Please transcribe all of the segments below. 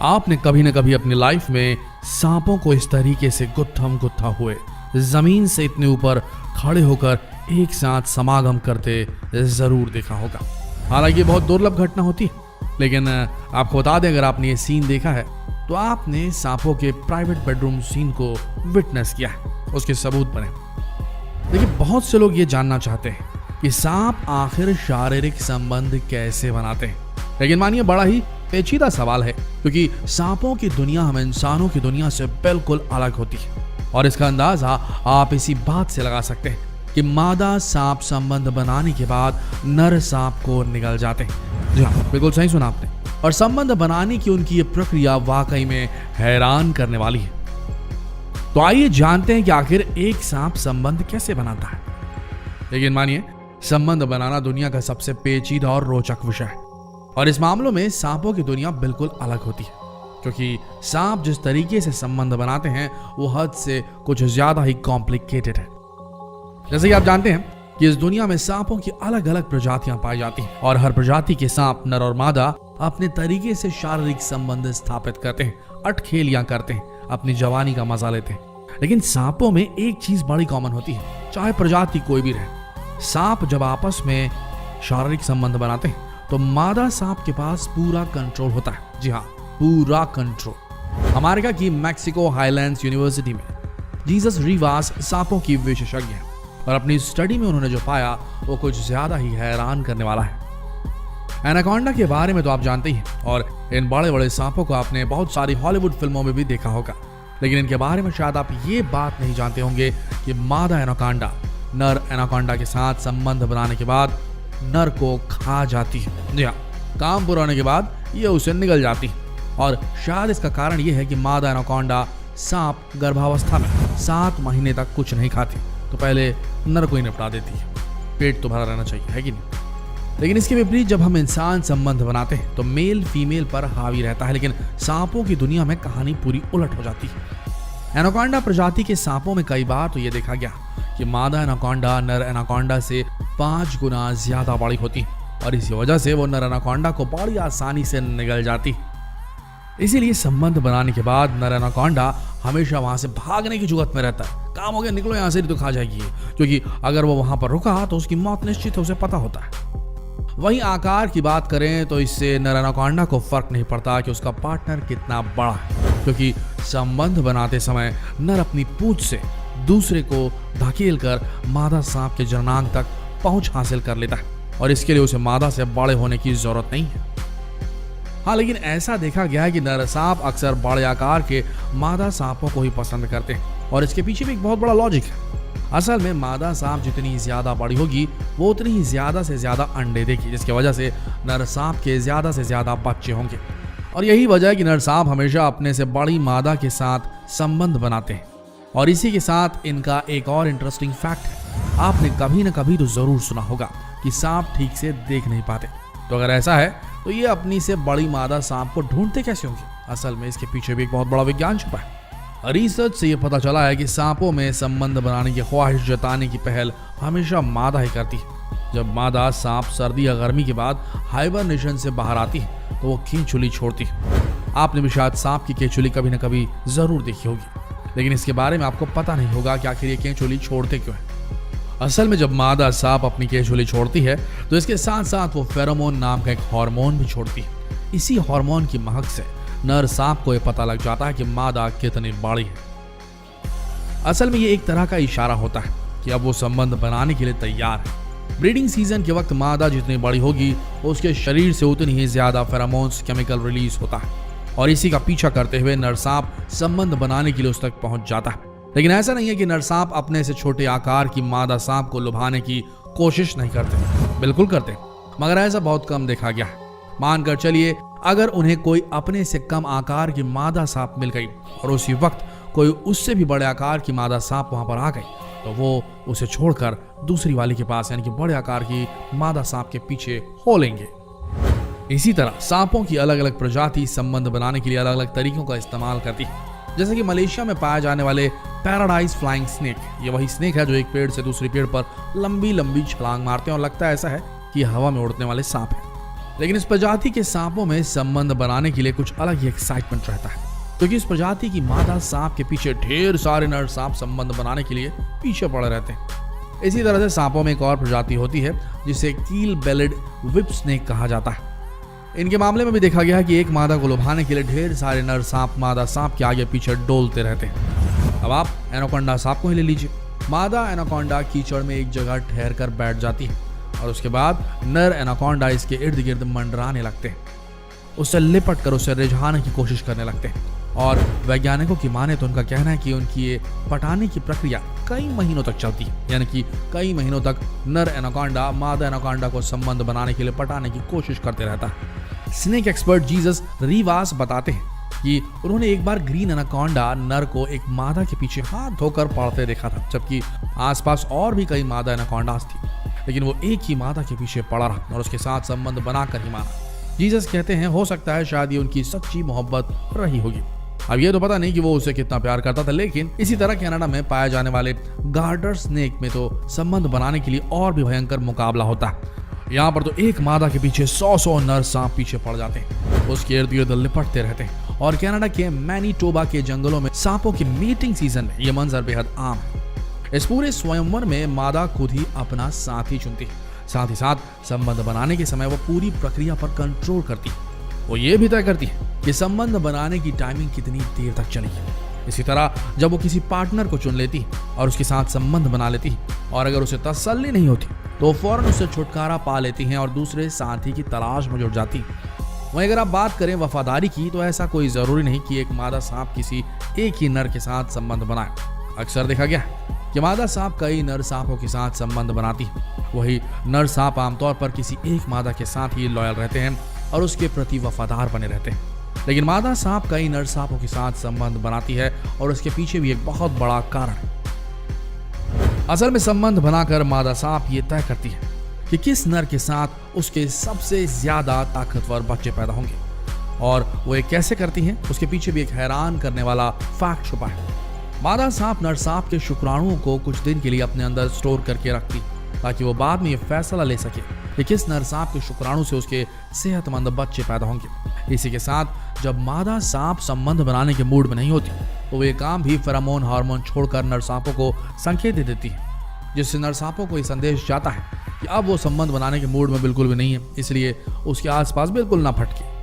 आपने कभी न कभी अपनी लाइफ में सांपों को इस तरीके से गुत्थम गुत्था हुए जमीन से इतने ऊपर खड़े होकर एक साथ समागम करते जरूर देखा होगा। हालांकि बहुत दुर्लभ घटना होती है, लेकिन आपको बता दें, अगर आपने ये सीन देखा है तो आपने सांपों के प्राइवेट बेडरूम सीन को विटनेस किया है, उसके सबूत बने। देखिए, बहुत से लोग ये जानना चाहते हैं कि सांप आखिर शारीरिक संबंध कैसे बनाते हैं, लेकिन मानिए बड़ा ही पेचीदा सवाल है, क्योंकि सांपों की दुनिया हम इंसानों की दुनिया से बिल्कुल अलग होती है। और इसका अंदाजा आप इसी बात से लगा सकते हैं कि मादा सांप संबंध बनाने के बाद नर सांप को निगल जाते हैं। जी हाँ, बिल्कुल सही सुना आपने। और संबंध बनाने की उनकी ये प्रक्रिया वाकई में हैरान करने वाली है। तो आइए जानते हैं कि आखिर एक सांप संबंध कैसे बनाता है। लेकिन मानिए, संबंध बनाना दुनिया का सबसे पेचीदा और रोचक विषय है, और इस मामलों में सांपों की दुनिया बिल्कुल अलग होती है, क्योंकि सांप जिस तरीके से संबंध बनाते हैं वो हद से कुछ ज्यादा ही कॉम्प्लिकेटेड है। जैसे कि आप जानते हैं कि इस दुनिया में सांपों की अलग अलग प्रजातियां पाई जाती हैं, और हर प्रजाति के सांप नर और मादा अपने तरीके से शारीरिक संबंध स्थापित करते हैं, अटखेलियां करते हैं, अपनी जवानी का मजा लेते हैं। लेकिन सांपों में एक चीज बड़ी कॉमन होती है, चाहे प्रजाति कोई भी रहे। सांप जब आपस में शारीरिक संबंध बनाते हैं तो मादा सांप के पास पूरा कंट्रोल होता है। जी हाँ, पूरा कंट्रोल। अमेरिका की मैक्सिको हाईलैंड्स यूनिवर्सिटी में जीसस रिवास सांपों की विशेषज्ञ हैं, और अपनी स्टडी में उन्होंने जो पाया वो कुछ ज्यादा ही हैरान करने वाला है। एनाकोंडा के बारे में तो आप जानते ही हैं, और इन बड़े बड़े सांपों को आपने बहुत सारी हॉलीवुड फिल्मों में भी देखा होगा। लेकिन इनके बारे में शायद आप ये बात नहीं जानते होंगे कि मादा एनाकोंडा नर एनाकोंडा के साथ संबंध बनाने के बाद नर को खा जाती है। जी हाँ, काम पूरा होने के बाद ये उसे निगल जाती है। और शायद इसका कारण ये है कि मादा एनाकोंडा सांप गर्भावस्था में 7 महीने तक कुछ नहीं खाती, तो पहले नर को ही निपटा देती है। पेट तो भरा रहना चाहिए, है कि नहीं? लेकिन इसके विपरीत जब हम इंसान संबंध बनाते हैं तो मेल फीमेल पर हावी रहता है, लेकिन सांपों की दुनिया में कहानी पूरी उलट हो जाती है। एनाकोंडा प्रजाति के सांपों में कई बार तो ये देखा गया कि मादा एनाकोंडा नर एनाकोंडा से 5 गुना ज्यादा बड़ी होती है, और इसी वजह से वो नर एनाकोंडा को बड़ी आसानी से निगल जाती है। इसीलिए संबंध बनाने के बाद नर एनाकोंडा हमेशा वहां से भागने की जुगत में रहता है। काम हो गया, निकलो यहाँ से, नहीं तो खा जाएगी, क्योंकि अगर वो वहां पर रुका तो उसकी मौत निश्चित है, उसे पता होता है। वहीं आकार की बात करें तो इससे नर एनाकोंडा को फर्क नहीं पड़ता कि उसका पार्टनर कितना बड़ा है, क्योंकि संबंध बनाते समय नर अपनी पूंछ से दूसरे को धकेल कर मादा सांप के जननांग तक पहुंच हासिल कर लेता है, और इसके लिए उसे मादा से बड़े होने की जरूरत नहीं है। हाँ, लेकिन ऐसा देखा गया है कि नर सांप अक्सर बड़े आकार के मादा सांपों को ही पसंद करते हैं, और इसके पीछे भी एक बहुत बड़ा लॉजिक है। असल में मादा सांप जितनी ज्यादा बड़ी होगी वो उतनी ही ज्यादा से ज्यादा अंडे देगी, जिसकी वजह से नर सांप के ज्यादा से ज्यादा बच्चे होंगे। और यही वजह है कि नर सांप हमेशा अपने से बड़ी मादा के साथ संबंध बनाते हैं। और इसी के साथ इनका एक और इंटरेस्टिंग फैक्ट है, आपने कभी न कभी तो जरूर सुना होगा कि सांप ठीक से देख नहीं पाते। तो अगर ऐसा है तो ये अपनी से बड़ी मादा सांप को ढूंढते कैसे होंगे? असल में इसके पीछे भी एक बहुत बड़ा विज्ञान छुपा है। रिसर्च से ये पता चला है कि सांपों में संबंध बनाने की ख्वाहिश जताने की पहल हमेशा मादा ही करती है। जब मादा सांप सर्दी या गर्मी के बाद हाइबरनेशन से बाहर आती है तो वो केंचुली छोड़ती है। आपने भी शायद सांप की केंचुली कभी न कभी जरूर देखी होगी, लेकिन इसके बारे में आपको पता नहीं होगा कि आखिर ये केंचुली छोड़ते क्यों है। असल में जब मादा सांप अपनी केंचुली छोड़ती है तो इसके साथ साथ वो फेरोमोन नाम का एक हार्मोन भी छोड़ती है। इसी हार्मोन की महक से नर सांप को यह पता लग जाता है कि मादा कितनी बड़ी है। असल में ये एक तरह का इशारा होता है कि अब वो संबंध बनाने के लिए तैयार है। ब्रीडिंग सीजन के वक्त मादा जितनी बड़ी होगी उसके शरीर से उतनी ही ज्यादा फेरोमोन्स केमिकल रिलीज होता है, और इसी का पीछा करते हुए नर सांप संबंध बनाने के लिए उस तक पहुंच जाता है। लेकिन ऐसा नहीं है कि नर सांप अपने से छोटे आकार की मादा सांप को लुभाने की कोशिश नहीं करते, बिल्कुल करते, मगर ऐसा बहुत कम देखा गया है। मानकर चलिए, अगर उन्हें कोई अपने से कम आकार की मादा सांप मिल गई और उसी वक्त कोई उससे भी बड़े आकार की मादा सांप वहां पर आ गई, तो वो उसे छोड़कर दूसरी वाली के पास यानी कि बड़े आकार की मादा सांप के पीछे हो लेंगे। इसी तरह सांपों की अलग अलग प्रजाति संबंध बनाने के लिए अलग अलग तरीकों का इस्तेमाल करती है। जैसे कि मलेशिया में पाए जाने वाले पैराडाइज फ्लाइंग स्नेक। ये वही स्नेक है जो एक पेड़ से दूसरे पेड़ पर लंबी लंबी छलांग मारते हैं और लगता ऐसा है कि हवा में उड़ने वाले सांप हैं। लेकिन इस प्रजाति के सांपों में संबंध बनाने के लिए कुछ अलग ही एक्साइटमेंट रहता है, क्योंकि इस प्रजाति की मादा सांप के पीछे ढेर सारे नर सांप संबंध बनाने के लिए पीछे पड़े रहते हैं। इसी तरह से सांपों में एक और प्रजाति होती है जिसे कील बेलेड व्हिप स्नेक कहा जाता है। इनके मामले में भी देखा गया है कि एक मादा को लुभाने के लिए ढेर सारे नर सांप मादा सांप के आगे पीछे डोलते रहते हैं। अब आप एनाकोंडा सांप को ही ले लीजिए। मादा एनाकोंडा कीचड़ में एक जगह ठहर कर बैठ जाती है और उसके बाद नर एनाकोंडा इसके इर्द गिर्द मंडराने लगते हैं, उससे लिपट कर उसे रिझाने की कोशिश करने लगते हैं। और वैज्ञानिकों की माने तो उनका कहना है कि उनकी ये पटाने की प्रक्रिया कई महीनों तक चलती है, यानी कि कई महीनों तक नर एनाकोंडा मादा एनाकोंडा को संबंध बनाने के लिए पटाने की कोशिश करते रहता है। स्नेक एक्सपर्ट जीसस रिवास बताते हैं कि उन्होंने एक बार ग्रीन एनाकोंडा नर को एक मादा के पीछे हाथ धोकर पड़ते देखा था, जबकि आसपास और भी कई मादा एनाकोंडास थी, लेकिन वो एक ही मादा के पीछे पड़ा रहा और उसके साथ संबंध बनाकर ही माना। जीसस कहते हैं हो सकता है शायद ये उनकी सच्ची मोहब्बत रही होगी। अब ये तो पता नहीं कि वो उसे कितना प्यार करता था, लेकिन इसी तरह कनाडा में पाए जाने वाले गार्टर स्नेक में तो संबंध बनाने के लिए और भी भयंकर मुकाबला होता है। यहाँ पर तो एक मादा के पीछे 100 नर सांप पीछे पड़ जाते हैं, उसके इर्द गिर्द लिपटते रहते हैं। और कनाडा के मैनीटोबा के जंगलों में सांपों के मीटिंग सीजन में यह मंजर बेहद आम है। इस पूरे स्वयंवर में मादा खुद ही अपना साथी चुनती है, साथ ही साथ संबंध बनाने के समय वो पूरी प्रक्रिया पर कंट्रोल करती है। वो ये भी तय करती है कि संबंध बनाने की टाइमिंग कितनी देर तक चलेगी। इसी तरह जब वो किसी पार्टनर को चुन लेती है और उसके साथ संबंध बना लेती है और अगर उसे तसल्ली नहीं होती तो फौरन उससे छुटकारा पा लेती हैं और दूसरे साथी की तलाश में जुट जाती है। वहीं अगर आप बात करें वफादारी की, तो ऐसा कोई जरूरी नहीं कि एक मादा सांप किसी एक ही नर के साथ संबंध बनाए। अक्सर देखा गया कि मादा सांप कई नर सांपों के साथ संबंध बनाती है, वही नर सांप आमतौर पर किसी एक मादा के साथ ही लॉयल रहते हैं और उसके प्रति वफादार बने रहते हैं। लेकिन मादा सांप कई नर सांपों के साथ संबंध बनाती है और उसके पीछे भी एक बहुत बड़ा कारण है। असल में संबंध बनाकर मादा सांप ये तय करती है कि किस नर के साथ उसके सबसे ज्यादा ताकतवर बच्चे पैदा होंगे, और वो ये कैसे करती हैं उसके पीछे भी एक हैरान करने वाला फैक्ट छुपा है। मादा सांप नर सांप के शुक्राणुओं को कुछ दिन के लिए अपने अंदर स्टोर करके रखती ताकि वो बाद में ये फैसला ले सके कि किस नर सांप के शुक्राणु से उसके सेहतमंद बच्चे पैदा होंगे। इसी के साथ जब मादा सांप संबंध बनाने के मूड में नहीं होती तो वे काम भी फेरोमोन हार्मोन छोड़कर नर सांपों को संकेत दे देती है, जिससे नर सांपों को ये संदेश जाता है कि अब वो संबंध बनाने के मूड में बिल्कुल भी नहीं है, इसलिए उसके आसपास बिल्कुल ना भटके।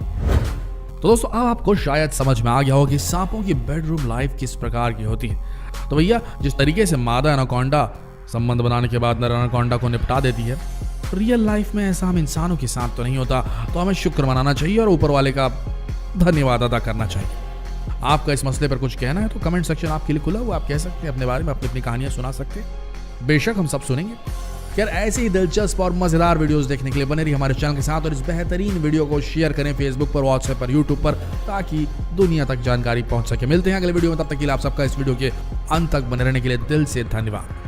तो दोस्तों अब आपको शायद समझ में आ गया हो कि सांपों की बेडरूम लाइफ किस प्रकार की होती है। तो भैया जिस तरीके से मादा एनाकोंडा संबंध बनाने के बाद नर एनाकोंडा को निपटा देती है, रियल लाइफ में ऐसा हम इंसानों के साथ तो नहीं होता, तो हमें शुक्र मनाना चाहिए और ऊपर वाले का धन्यवाद अदा करना चाहिए। आपका इस मसले पर कुछ कहना है तो कमेंट सेक्शन आपके लिए खुला हुआ, आप कह सकते हैं अपने बारे में, अपनी कहानियां सुना सकते हैं, बेशक हम सब सुनेंगे। यार ऐसे ही दिलचस्प और मजेदार वीडियोस देखने के लिए बने रहिए हमारे चैनल के साथ और इस बेहतरीन वीडियो को शेयर करें फेसबुक पर, व्हाट्सएप पर, यूट्यूब पर, ताकि दुनिया तक जानकारी पहुंच सके। मिलते हैं अगले वीडियो में, तब तक के लिए आप सबका इस वीडियो के अंत तक बने रहने के लिए दिल से धन्यवाद।